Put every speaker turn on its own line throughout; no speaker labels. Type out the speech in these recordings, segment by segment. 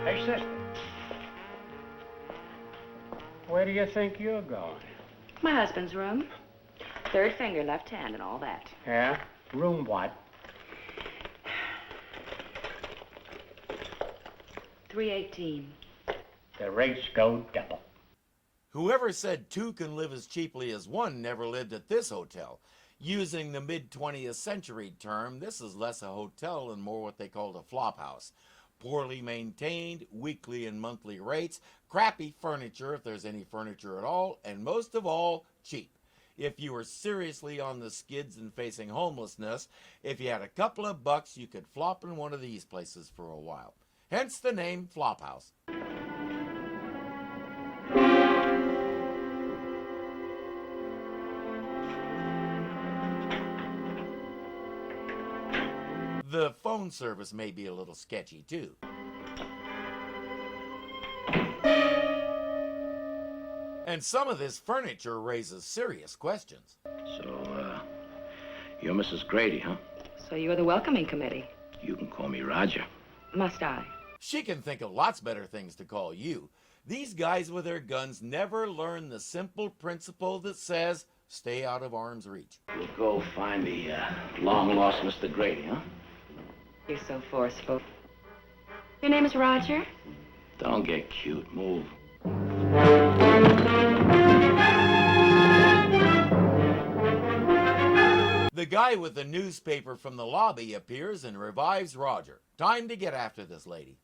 Hey, sister. Where do you think you're going?
My husband's room. Third finger, left hand, and all that.
Yeah? Room what?
318.
The rates go double.
Whoever said two can live as cheaply as one never lived at this hotel. Using the mid-20th century term, this is less a hotel and more what they called a flop house. Poorly maintained, weekly and monthly rates, crappy furniture if there's any furniture at all, and most of all, cheap. If you were seriously on the skids and facing homelessness, if you had a couple of bucks, you could flop in one of these places for a while. Hence the name Flop House. The phone service may be a little sketchy, too. And some of this furniture raises serious questions.
So, you're Mrs. Grady, huh?
So you're the welcoming committee.
You can call me Roger.
Must I?
She can think of lots better things to call you. These guys with their guns never learn the simple principle that says, stay out of arm's reach.
We'll go find the long-lost Mr. Grady, huh?
You're so forceful. Your name is Roger?
Don't get cute. Move.
The guy with the newspaper from the lobby appears and revives Roger. Time to get after this lady.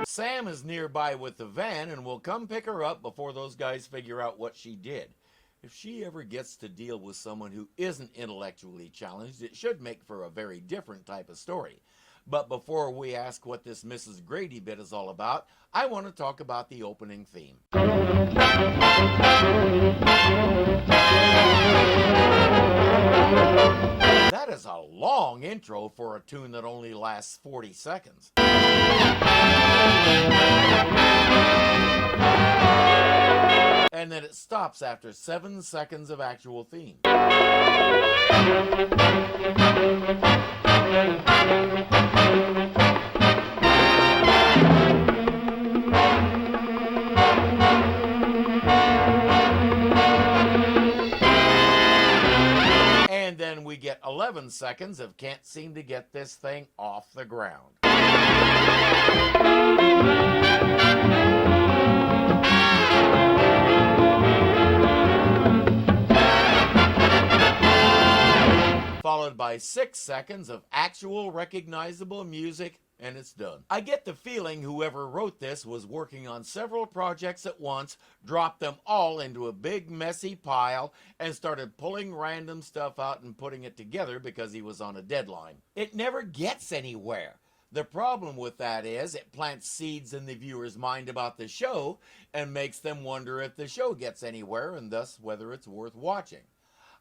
Sam is nearby with the van and will come pick her up before those guys figure out what she did. If she ever gets to deal with someone who isn't intellectually challenged, it should make for a very different type of story. But before we ask what this Mrs. Grady bit is all about, I want to talk about the opening theme. That is a long intro for a tune that only lasts 40 seconds. And then it stops after 7 seconds of actual theme. And then we get 11 seconds of can't seem to get this thing off the ground. Followed by 6 seconds of actual recognizable music, and it's done. I get the feeling whoever wrote this was working on several projects at once, dropped them all into a big messy pile, and started pulling random stuff out and putting it together because he was on a deadline. It never gets anywhere. The problem with that is it plants seeds in the viewer's mind about the show and makes them wonder if the show gets anywhere and thus whether it's worth watching.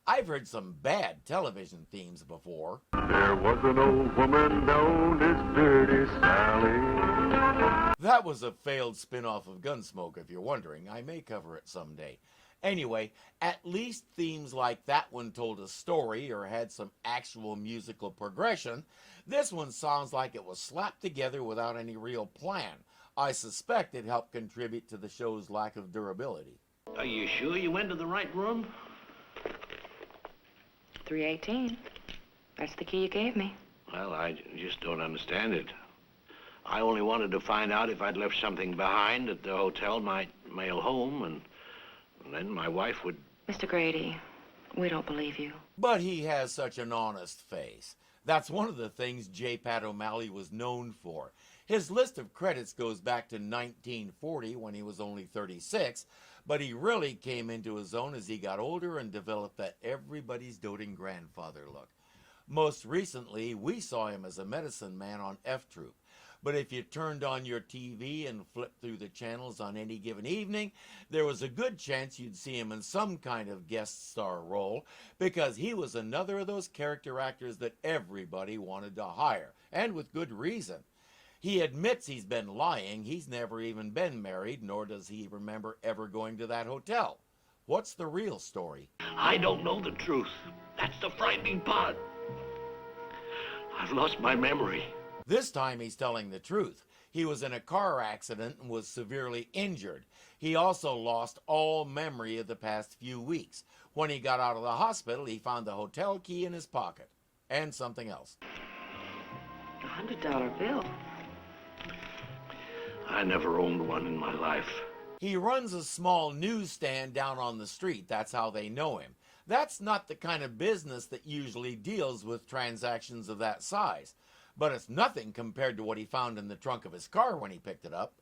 I've heard some bad television themes before.
There was an old woman known as Dirty Sally.
That was a failed spin-off of Gunsmoke, if you're wondering. I may cover it someday. Anyway, at least themes like that one told a story or had some actual musical progression. This one sounds like it was slapped together without any real plan. I suspect it helped contribute to the show's lack of durability.
Are you sure you went to the right room?
318. That's the key you gave me.
Well, I just don't understand it. I only wanted to find out if I'd left something behind that the hotel might mail home, and then my wife would...
Mr. Grady, we don't believe you.
But he has such an honest face. That's one of the things J. Pat O'Malley was known for. His list of credits goes back to 1940 when he was only 36, but he really came into his own as he got older and developed that everybody's doting grandfather look. Most recently, we saw him as a medicine man on F Troop. But if you turned on your TV and flipped through the channels on any given evening, there was a good chance you'd see him in some kind of guest star role, because he was another of those character actors that everybody wanted to hire, and with good reason. He admits he's been lying. He's never even been married, nor does he remember ever going to that hotel. What's the real story?
I don't know the truth. That's the frightening part. I've lost my memory.
This time he's telling the truth. He was in a car accident and was severely injured. He also lost all memory of the past few weeks. When he got out of the hospital, he found the hotel key in his pocket. And something else.
$100 bill.
I never owned one in my life.
He runs a small newsstand down on the street. That's how they know him. That's not the kind of business that usually deals with transactions of that size. But it's nothing compared to what he found in the trunk of his car when he picked it up.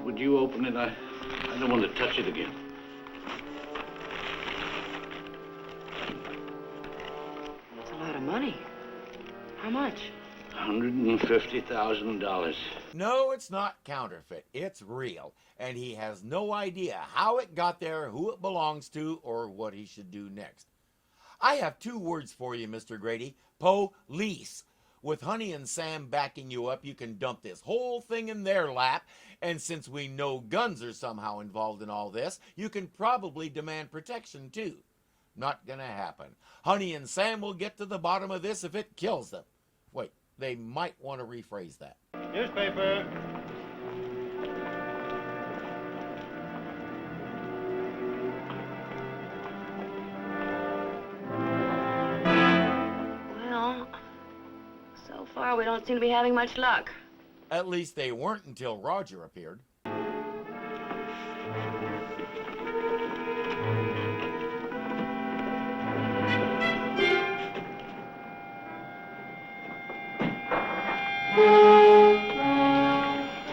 Would you open it? I don't want to touch it again.
That's a lot of money. How much?
$150,000.
No, it's not counterfeit. It's real. And he has no idea how it got there, who it belongs to, or what he should do next. I have 2 words for you, Mr. Grady. Police. With Honey and Sam backing you up, you can dump this whole thing in their lap. And since we know guns are somehow involved in all this, you can probably demand protection too. Not gonna happen. Honey and Sam will get to the bottom of this if it kills them. Wait, they might want to rephrase that.
Newspaper.
Well, so far we don't seem to be having much luck.
At least they weren't until Roger appeared.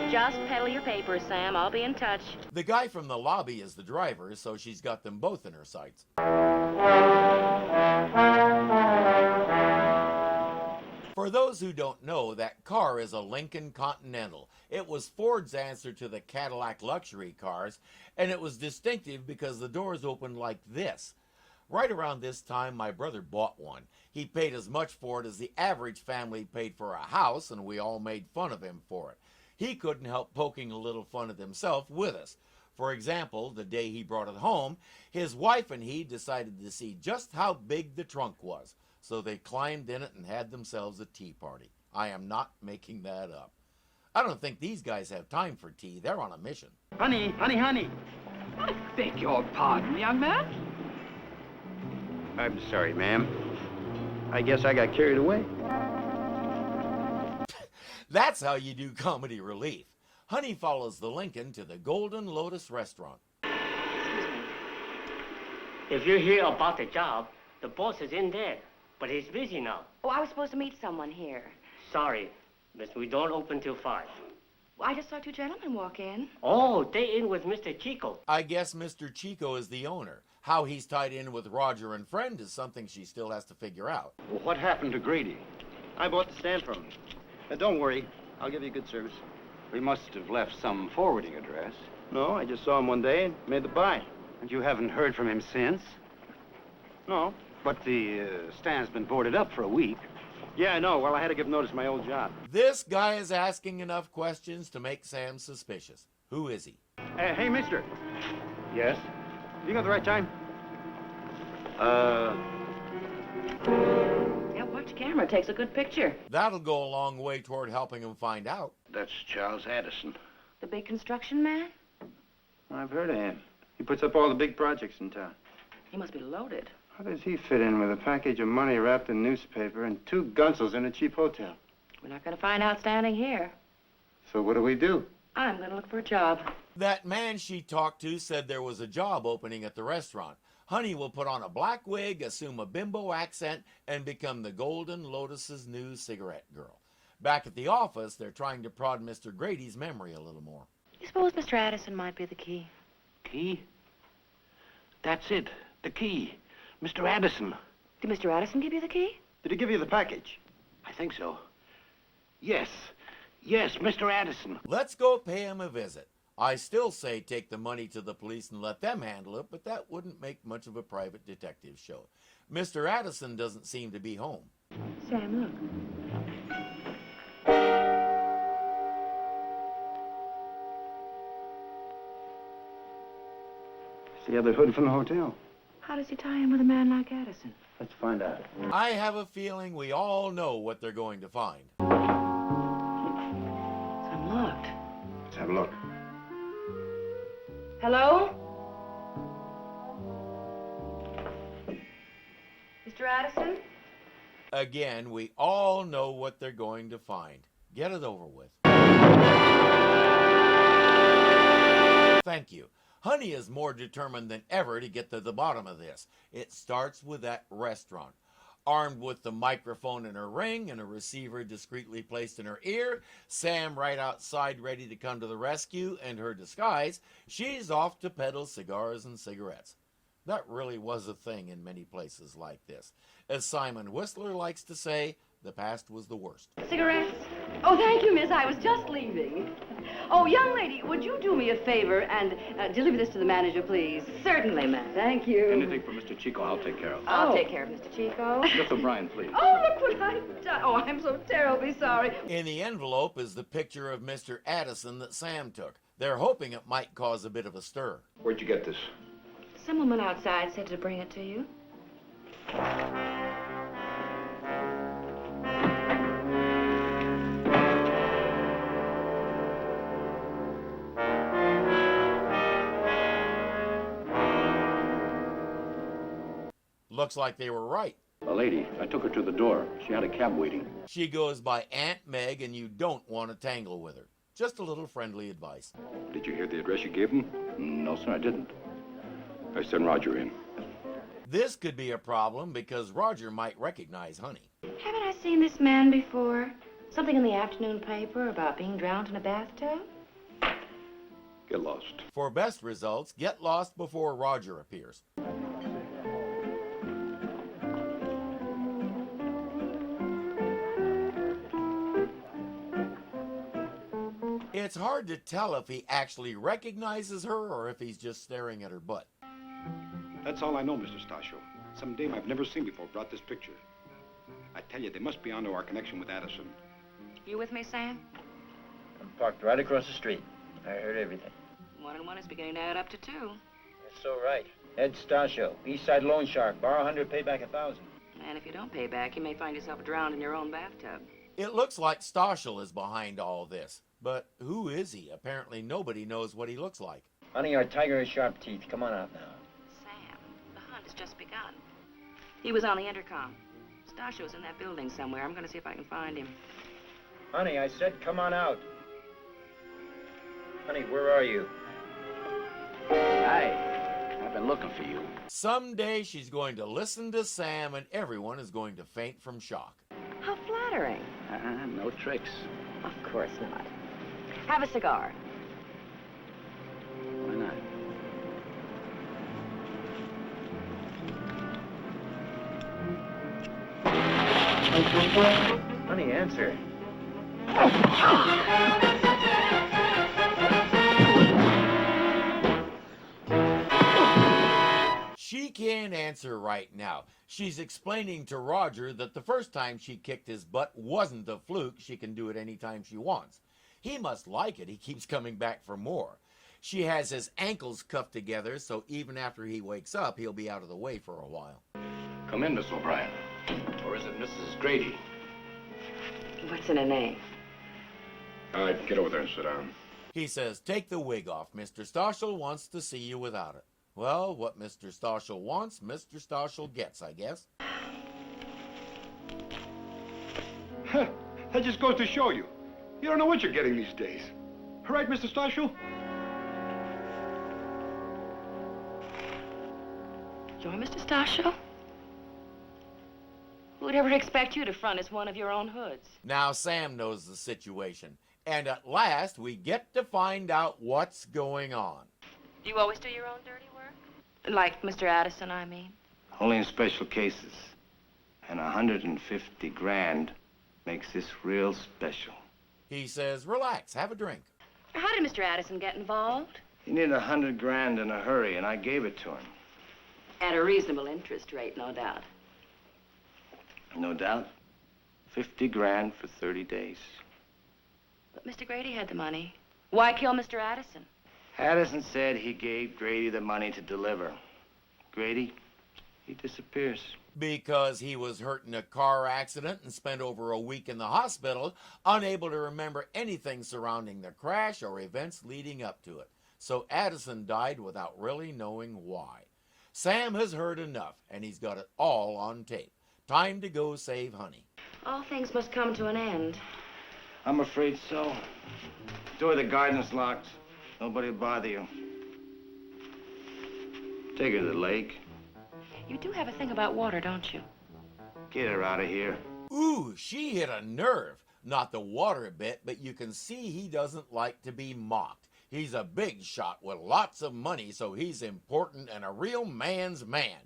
Just peddle your papers, Sam. I'll be in touch.
The guy from the lobby is the driver, so she's got them both in her sights. For those who don't know, that car is a Lincoln Continental. It was Ford's answer to the Cadillac luxury cars, and it was distinctive because the doors opened like this. Right around this time, my brother bought one. He paid as much for it as the average family paid for a house, and we all made fun of him for it. He couldn't help poking a little fun at himself with us. For example, the day he brought it home, his wife and he decided to see just how big the trunk was. So they climbed in it and had themselves a tea party. I am not making that up. I don't think these guys have time for tea. They're on a mission.
Honey. I beg your pardon, young man. I'm sorry, ma'am. I guess I got carried away.
That's how you do comedy relief. Honey follows the Lincoln to the Golden Lotus restaurant.
If you hear about the job, the boss is in there, but he's busy now.
Oh, I was supposed to meet someone here.
Sorry, miss, we don't open till 5.
Well, I just saw 2 gentlemen walk in.
Oh, they in with Mr. Chico.
I guess Mr. Chico is the owner. How he's tied in with Roger and Friend is something she still has to figure out.
Well, what happened to Grady?
I bought the stand from him. Don't worry, I'll give you good service.
We must have left some forwarding address.
No, I just saw him one day and made the buy.
And you haven't heard from him since?
No.
But the stand's been boarded up for a week.
Yeah, I know. Well, I had to give notice of my old job.
This guy is asking enough questions to make Sam suspicious. Who is he?
Hey, mister.
Yes?
You got the right time?
Yeah, watch the camera. It takes a good picture.
That'll go a long way toward helping him find out.
That's Charles Addison.
The big construction man?
I've heard of him. He puts up all the big projects in town.
He must be loaded.
How does he fit in with a package of money wrapped in newspaper and 2 gunsels in a cheap hotel?
We're not going to find out standing here.
So what do we do?
I'm going to look for a job.
That man she talked to said there was a job opening at the restaurant. Honey will put on a black wig, assume a bimbo accent, and become the Golden Lotus's new cigarette girl. Back at the office, they're trying to prod Mr. Grady's memory a little more.
You suppose Mr. Addison might be the key?
Key? That's it. The key. Mr. Addison.
Did Mr. Addison give you the key?
Did he give you the package?
I think so. Yes. Yes, Mr. Addison.
Let's go pay him a visit. I still say take the money to the police and let them handle it, but that wouldn't make much of a private detective show. Mr. Addison doesn't seem to be home.
Sam, look.
the other hood from the hotel.
How does he tie in with a man like Addison?
Let's find out.
I have a feeling we all know what they're going to find.
It's unlocked.
Let's have a look.
Hello? Mr. Addison?
Again, we all know what they're going to find. Get it over with. Thank you. Honey is more determined than ever to get to the bottom of this. It starts with that restaurant. Armed with the microphone in her ring and a receiver discreetly placed in her ear, Sam right outside ready to come to the rescue, and her disguise, she's off to peddle cigars and cigarettes. That really was a thing in many places like this. As Simon Whistler likes to say, the past was the worst.
Cigarettes? Oh, thank you, miss. I was just leaving. Oh, young lady, would you do me a favor and deliver this to the manager, please? Certainly, ma'am. Thank you.
Anything for Mr. Chico, I'll take care of.
I'll take care of Mr. Chico.
Miss O'Brien, please.
Oh, look what I've done. Oh, I'm so terribly sorry.
In the envelope is the picture of Mr. Addison that Sam took. They're hoping it might cause a bit of a stir.
Where'd you get this?
Some woman outside said to bring it to you.
Looks like they were right.
A lady. I took her to the door. She had a cab waiting.
She goes by Aunt Meg, and you don't want to tangle with her. Just a little friendly advice.
Did you hear the address you gave him? No, sir, I didn't. I sent Roger in.
This could be a problem because Roger might recognize Honey.
Haven't I seen this man before? Something in the afternoon paper about being drowned in a bathtub?
Get lost.
For best results, get lost before Roger appears. It's hard to tell if he actually recognizes her or if he's just staring at her butt.
That's all I know, Mr. Stasio. Some dame I've never seen before brought this picture. I tell you, they must be onto our connection with Addison.
You with me, Sam?
I'm parked right across the street. I heard everything.
1 and 1 is beginning to add up to 2.
That's so right. Ed Stasio, East Side Loan Shark. Borrow 100, pay back 1,000.
And if you don't pay back, you may find yourself drowned in your own bathtub.
It looks like Stoschel is behind all this. But who is he? Apparently nobody knows what he looks like.
Honey, our tiger has sharp teeth. Come on out now.
Sam, the hunt has just begun. He was on the intercom. Stasio's in that building somewhere. I'm going to see if I can find him.
Honey, I said come on out. Honey, where are you?
Hi. I've been looking for you.
Someday she's going to listen to Sam and everyone is going to faint from shock.
How flattering.
No tricks.
Of course not. Have a cigar.
Why not?
Honey, answer.
She can't answer right now. She's explaining to Roger that the first time she kicked his butt wasn't a fluke. She can do it anytime she wants. He must like it. He keeps coming back for more. She has his ankles cuffed together, so even after he wakes up, he'll be out of the way for a while.
Come in, Miss O'Brien. Or is it Mrs. Grady?
What's in a name?
All right, get over there and sit down.
He says, take the wig off. Mr. Stoschel wants to see you without it. Well, what Mr. Stoschel wants, Mr. Stoschel gets, I guess.
That just goes to show you. You don't know what you're getting these days. All right, Mr. Stasio?
You're Mr. Stasio? Who'd ever expect you to front as one of your own hoods?
Now Sam knows the situation. And at last, we get to find out what's going on.
Do you always do your own dirty work? Like Mr. Addison, I mean?
Only in special cases. And 150 grand makes this real special.
He says, relax, have a drink.
How did Mr. Addison get involved?
He needed 100 grand in a hurry, and I gave it to him.
At a reasonable interest rate, no doubt.
No doubt. 50 grand for 30 days.
But Mr. Grady had the money. Why kill Mr. Addison?
Addison said he gave Grady the money to deliver. Grady, he disappears.
Because he was hurt in a car accident and spent over a week in the hospital, unable to remember anything surrounding the crash or events leading up to it. So Addison died without really knowing why. Sam has heard enough, and he's got it all on tape. Time to go save Honey.
All things must come to an end.
I'm afraid so. Door of the garden's locked. Nobody will bother you. Take her to the lake.
You do have a thing about water, don't you?
Get her out of here.
Ooh, she hit a nerve. Not the water bit, but you can see he doesn't like to be mocked. He's a big shot with lots of money, so he's important and a real man's man.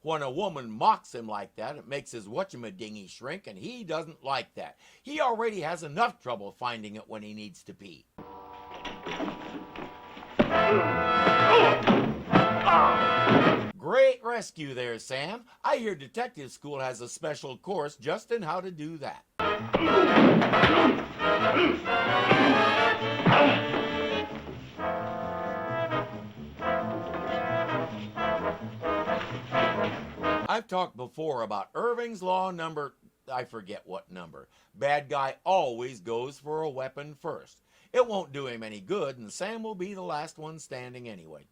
When a woman mocks him like that, it makes his whatchamadingy shrink, and he doesn't like that. He already has enough trouble finding it when he needs to pee. Great rescue there, Sam. I hear detective school has a special course just in how to do that. I've talked before about Irving's law number, I forget what number. Bad guy always goes for a weapon first. It won't do him any good, and Sam will be the last one standing anyway.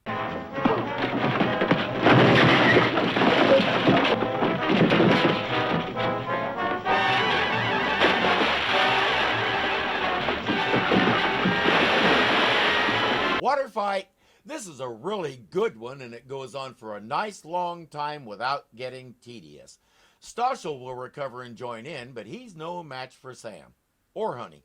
Water fight. This is a really good one, and it goes on for a nice long time without getting tedious. Stoschel will recover and join in, but he's no match for Sam. Or Honey.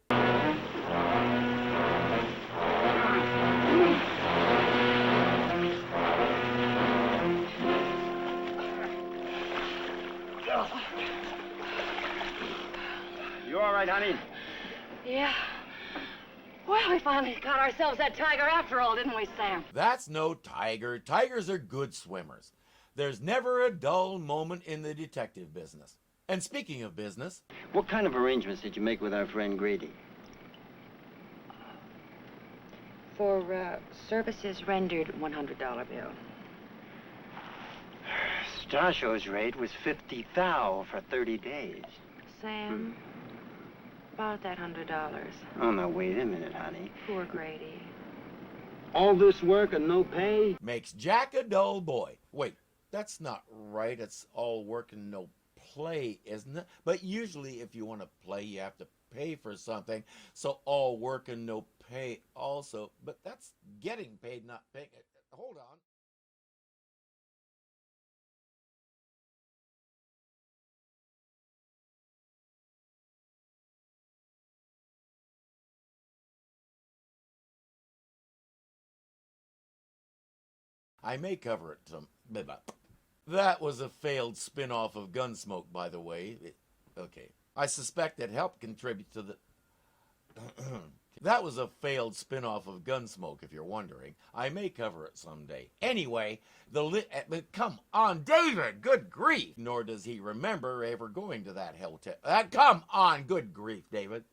You all right, honey?
Yeah. Well, we finally got ourselves that tiger after all, didn't we, Sam?
That's no tiger. Tigers are good swimmers. There's never a dull moment in the detective business. And speaking of business...
What kind of arrangements did you make with our friend Grady?
For services rendered, $100 bill.
Stasho's rate was 50 thou for 30 days.
Sam, about that $100.
Oh, now, wait a minute, honey.
Poor Grady.
All this work and no pay?
Makes Jack a dull boy. Wait, that's not right. It's all work and no play, isn't it? But usually if you want to play, you have to pay for something. So all work and no pay also. But that's getting paid, not paying. Hold on. I may cover it some. That was a failed spin-off of Gunsmoke, by the way. Okay. I suspect it helped contribute to the... That was a failed spin-off of Gunsmoke, if you're wondering. I may cover it someday. Anyway, come on, David! Good grief! Nor does he remember ever going to that hotel. Come on, good grief, David.